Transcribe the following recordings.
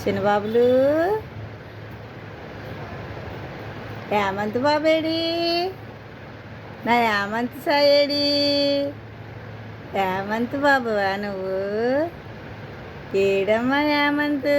చిన్నబాబులు హేమంత్ బాబేడి నా హేమంత్ సాయేడి హేమంత్ బాబువా నువ్వు ఏడమ్మా హేమంత్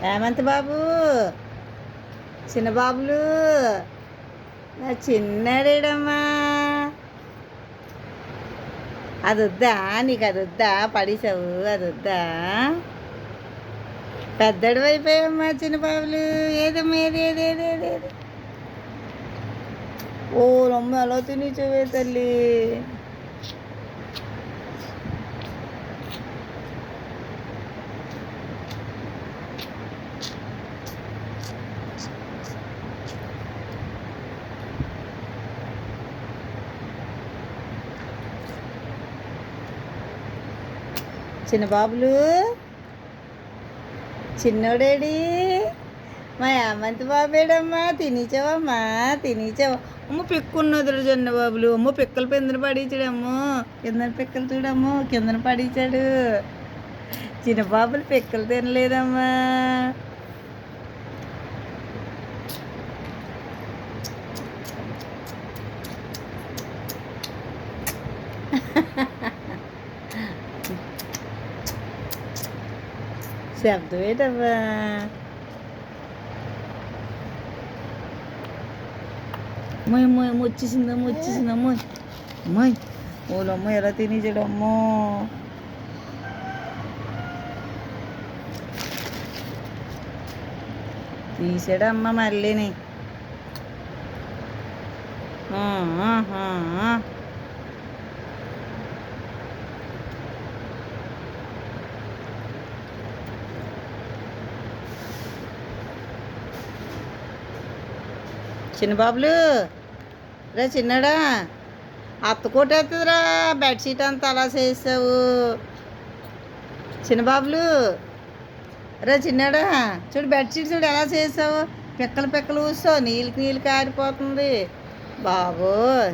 హేమంత్ బాబు చిన్నబాబులు నా చిన్నడేడమ్మా అదొద్దా నీకు అదొద్దా పడేసావు అదొద్దా పెద్దడు అయిపోయావమ్మా చిన్నబాబులు ఏదమ్మా ఏది ఏది ఏది ఏది ఏది ఓ రొమ్మ ఎలా తినిచవే తల్లి చిన్నబాబులు చిన్నోడేడి మా హేమంత్ బాబేడమ్మా తినిచావమ్మా తినిచావా అమ్మ పిక్కున్నదురు చిన్నబాబులు అమ్మో పిక్కలు కిందన పడేసాడు అమ్మో కిందన పిక్కలు చూడమ్మో కిందన పడేసాడు చిన్నబాబులు పిక్కలు తినలేదమ్మా శబ్దం ఏంటమ్మా అమ్మాయి అమ్మాయి అమ్మ వచ్చేసిందమ్మ వచ్చేసిందమ్మ అమ్మాయి ఓలమ్మ ఎలా తినేసాడమ్మో తీసాడమ్మ మళ్ళీని చిన్నబాబులు రే చిన్నడా అత్త కొట్టేస్తుందిరా బెడ్షీట్ అంతా అలా చేసావు చిన్నబాబులు రే చిన్నడా చూడు బెడ్షీట్ చూడు ఎలా చేసావు పిక్కలు పిక్కలు ఊసావు నీళ్ళకి నీళ్ళు కారిపోతుంది బాబోయ్